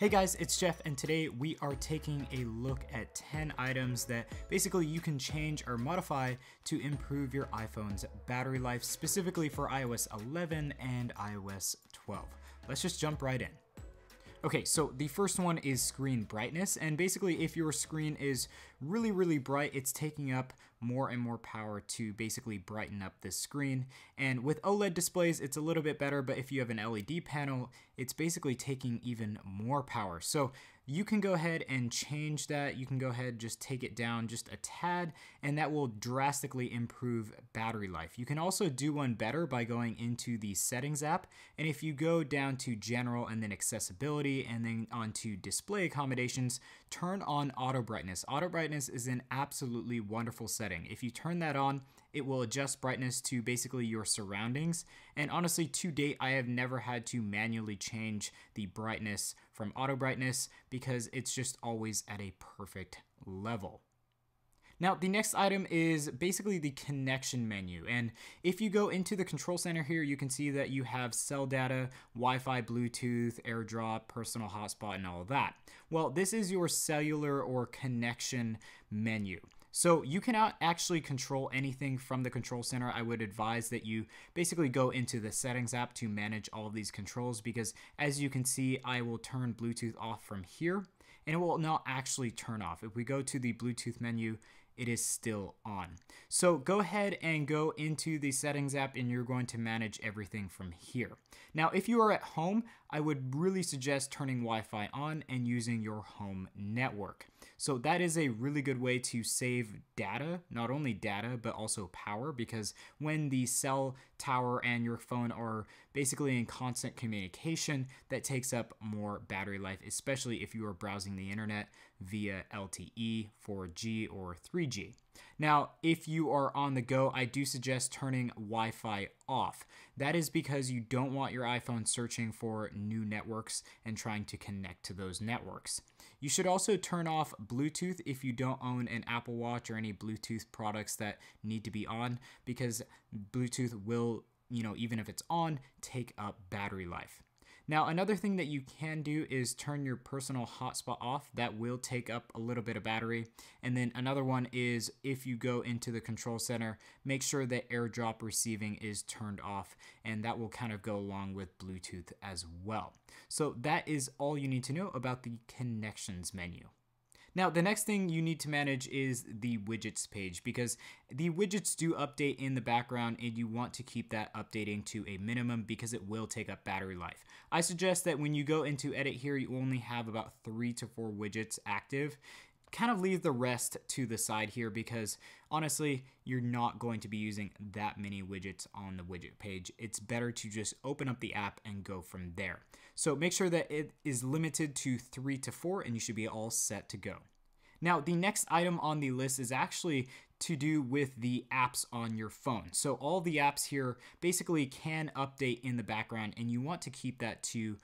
Hey guys, it's Jeff, and today we are taking a look at 10 items that basically you can change or modify to improve your iPhone's battery life, specifically for iOS 11 and iOS 12. Let's just jump right in. Okay, so the first one is screen brightness, and basically if your screen is really bright, it's taking up more and more power to basically brighten up this screen. And with OLED displays, it's a little bit better, but if you have an LED panel, it's basically taking even more power. So you can go ahead and change that. You can go ahead, just take it down just a tad, and that will drastically improve battery life. You can also do one better by going into the settings app. And if you go down to general and then accessibility and then onto display accommodations, turn on auto brightness. Auto brightness is an absolutely wonderful setting. If you turn that on, it will adjust brightness to basically your surroundings. And honestly, to date, I have never had to manually change the brightness from auto brightness because it's just always at a perfect level. Now, the next item is basically the connection menu. And if you go into the control center here, you can see that you have cell data, Wi-Fi, Bluetooth, AirDrop, personal hotspot, and all of that. Well, this is your cellular or connection menu. So you cannot actually control anything from the control center. I would advise that you basically go into the settings app to manage all of these controls, because as you can see, I will turn Bluetooth off from here and it will not actually turn off. If we go to the Bluetooth menu, it is still on. So go ahead and go into the settings app and you're going to manage everything from here. Now, if you are at home, I would really suggest turning Wi-Fi on and using your home network. So that is a really good way to save data, not only data, but also power, because when the cell tower and your phone are basically in constant communication, that takes up more battery life, especially if you are browsing the internet via LTE, 4G, or 3G. Now, if you are on the go, I do suggest turning Wi-Fi off. That is because you don't want your iPhone searching for new networks and trying to connect to those networks. You should also turn off Bluetooth if you don't own an Apple Watch or any Bluetooth products that need to be on, because Bluetooth will, even if it's on, take up battery life. Now, another thing that you can do is turn your personal hotspot off. That will take up a little bit of battery. And then another one is if you go into the control center, make sure that AirDrop receiving is turned off, and that will kind of go along with Bluetooth as well. So that is all you need to know about the connections menu. Now, the next thing you need to manage is the widgets page, because the widgets do update in the background and you want to keep that updating to a minimum because it will take up battery life. I suggest that when you go into edit here, you only have about 3 to 4 widgets active. Kind of leave the rest to the side here, because honestly, you're not going to be using that many widgets on the widget page. It's better to just open up the app and go from there. So make sure that it is limited to 3 to 4 and you should be all set to go. Now, the next item on the list is actually to do with the apps on your phone. So all the apps here basically can update in the background, and you want to keep that to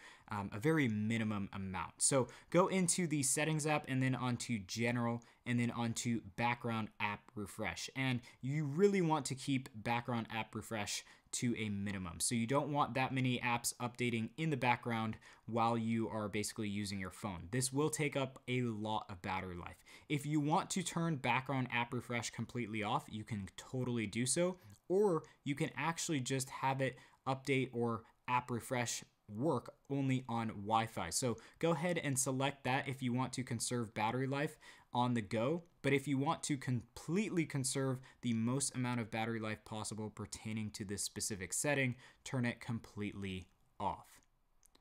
a very minimum amount. So go into the settings app and then onto general and then onto background app refresh. And you really want to keep background app refresh to a minimum. So you don't want that many apps updating in the background while you are basically using your phone. This will take up a lot of battery life. If you want to turn background app refresh completely off, you can totally do so, or you can actually just have it update or app refresh work only on Wi-Fi. So go ahead and select that if you want to conserve battery life on the go. But if you want to completely conserve the most amount of battery life possible pertaining to this specific setting, turn it completely off.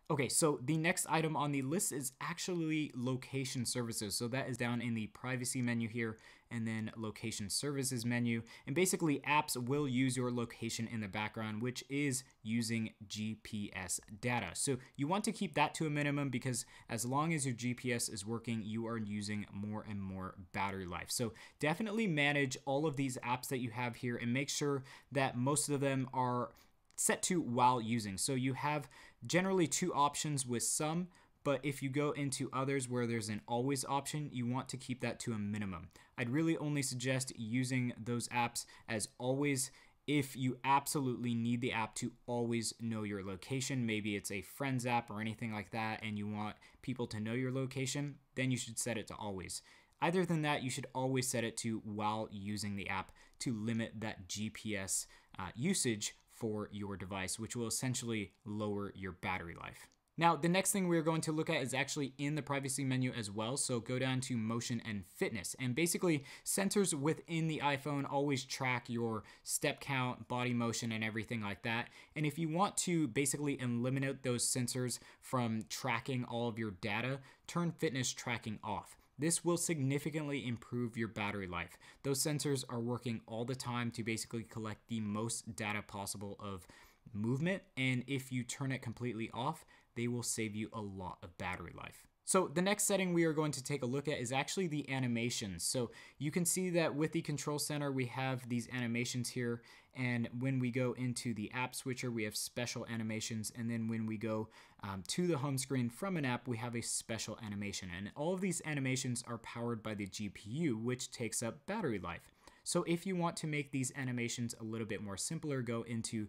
Okay, so the next item on the list is actually location services. So that is down in the privacy menu here, and then location services menu. And basically apps will use your location in the background, which is using GPS data. So you want to keep that to a minimum, because as long as your GPS is working, you are using more and more battery life. So definitely manage all of these apps that you have here and make sure that most of them are set to while using. So you have generally 2 options with some, but if you go into others where there's an always option, you want to keep that to a minimum. I'd really only suggest using those apps as always if you absolutely need the app to always know your location, maybe it's a friends app or anything like that, and you want people to know your location, then you should set it to always. Other than that, you should always set it to while using the app to limit that GPS usage for your device, which will essentially lower your battery life. Now, the next thing we're going to look at is actually in the privacy menu as well. So go down to motion and fitness. And basically, sensors within the iPhone always track your step count, body motion, and everything like that. And if you want to basically eliminate those sensors from tracking all of your data, turn fitness tracking off. This will significantly improve your battery life. Those sensors are working all the time to basically collect the most data possible of movement. And if you turn it completely off, they will save you a lot of battery life. So the next setting we are going to take a look at is actually the animations. So you can see that with the control center, we have these animations here. And when we go into the app switcher, we have special animations. And then when we go to the home screen from an app, we have a special animation. And all of these animations are powered by the GPU, which takes up battery life. So if you want to make these animations a little bit more simpler, go into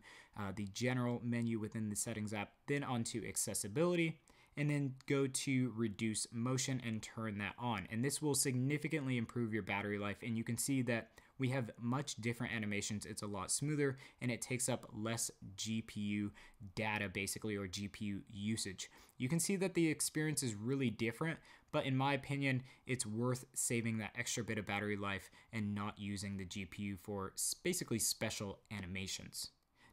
the general menu within the settings app, then onto accessibility, and then go to reduce motion and turn that on. And this will significantly improve your battery life. And you can see that we have much different animations. It's a lot smoother and it takes up less GPU data basically, or GPU usage. You can see that the experience is really different, but in my opinion, it's worth saving that extra bit of battery life and not using the GPU for basically special animations.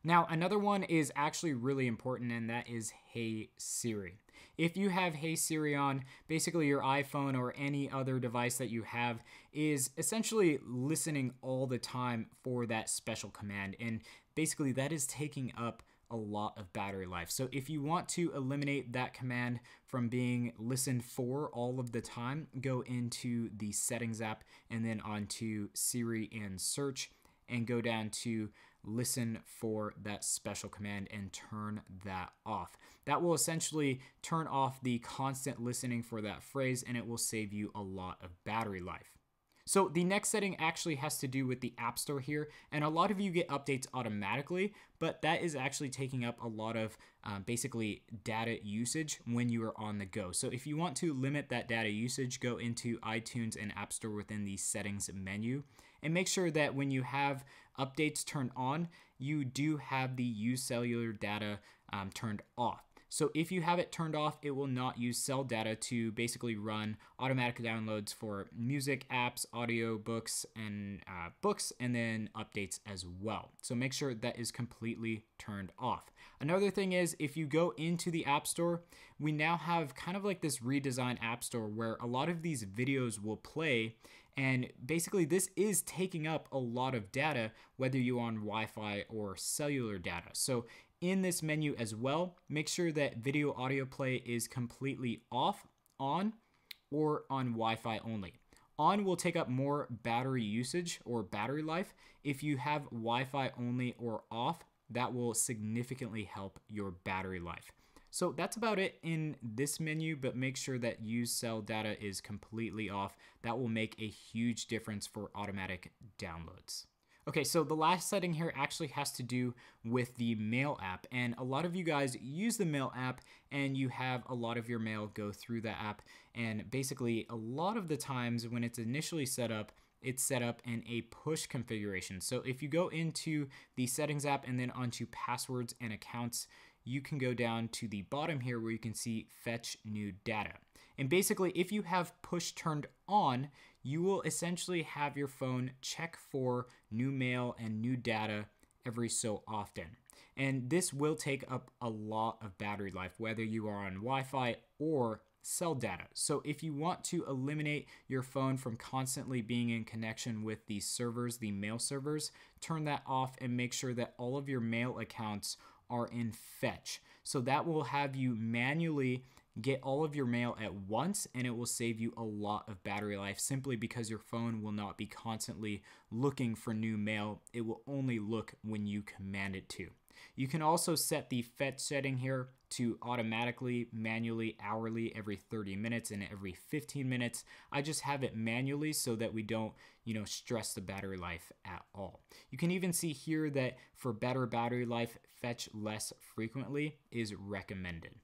Now, another one is actually really important, and that is Hey Siri. If you have Hey Siri on, basically your iPhone or any other device that you have is essentially listening all the time for that special command. And basically that is taking up a lot of battery life. So if you want to eliminate that command from being listened for all of the time, go into the settings app and then onto Siri and search and go down to listen for that special command and turn that off. That will essentially turn off the constant listening for that phrase, and it will save you a lot of battery life. So the next setting actually has to do with the App Store here, and a lot of you get updates automatically, but that is actually taking up a lot of basically data usage when you are on the go. So if you want to limit that data usage, go into iTunes and App Store within the settings menu, and make sure that when you have updates turned on, you do have the use cellular data turned off. So if you have it turned off, it will not use cell data to basically run automatic downloads for music, apps, audio books, and books, and then updates as well. So make sure that is completely turned off. Another thing is, if you go into the App Store, we now have kind of like this redesigned App Store where a lot of these videos will play. And basically this is taking up a lot of data, whether you're on Wi-Fi or cellular data. So in this menu as well, make sure that video audio play is completely off, on, or on Wi-Fi only. On will take up more battery usage or battery life. If you have Wi-Fi only or off, that will significantly help your battery life. So that's about it in this menu, but make sure that use cell data is completely off. That will make a huge difference for automatic downloads. Okay, so the last setting here actually has to do with the Mail app. And a lot of you guys use the Mail app and you have a lot of your mail go through that app. And basically a lot of the times when it's initially set up, it's set up in a push configuration. So if you go into the settings app and then onto passwords and accounts, you can go down to the bottom here where you can see fetch new data. And basically if you have push turned on, you will essentially have your phone check for new mail and new data every so often. And this will take up a lot of battery life, whether you are on Wi-Fi or cell data. So if you want to eliminate your phone from constantly being in connection with these servers, the mail servers, turn that off and make sure that all of your mail accounts are in fetch. So that will have you manually get all of your mail at once, and it will save you a lot of battery life simply because your phone will not be constantly looking for new mail. It will only look when you command it to. You can also set the fetch setting here to automatically, manually, hourly, every 30 minutes and every 15 minutes. I just have it manually so that we don't, stress the battery life at all. You can even see here that for better battery life, fetch less frequently is recommended.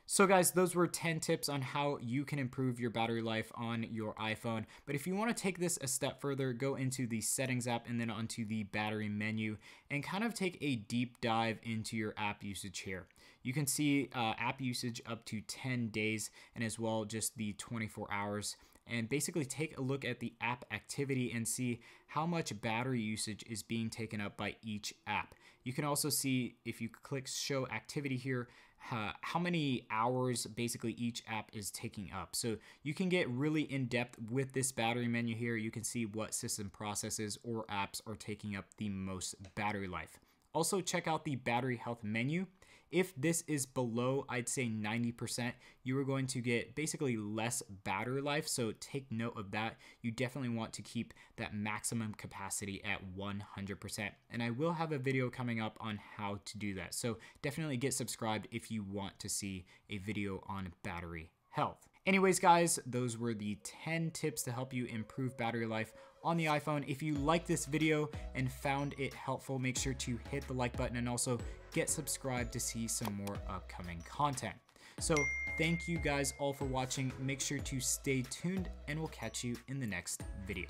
So guys, those were 10 tips on how you can improve your battery life on your iPhone. But if you want to take this a step further, go into the settings app and then onto the battery menu and kind of take a deep dive into your app usage here. You can see app usage up to 10 days and as well just the 24 hours. And basically take a look at the app activity and see how much battery usage is being taken up by each app. You can also see, if you click show activity here, how many hours basically each app is taking up. So you can get really in depth with this battery menu here. You can see what system processes or apps are taking up the most battery life. Also check out the battery health menu. If this is below, I'd say 90%, you are going to get basically less battery life. So take note of that. You definitely want to keep that maximum capacity at 100%. And I will have a video coming up on how to do that. So definitely get subscribed if you want to see a video on battery health. Anyways, guys, those were the 10 tips to help you improve battery life on the iPhone. If you liked this video and found it helpful, make sure to hit the like button and also get subscribed to see some more upcoming content. So thank you guys all for watching. Make sure to stay tuned and we'll catch you in the next video.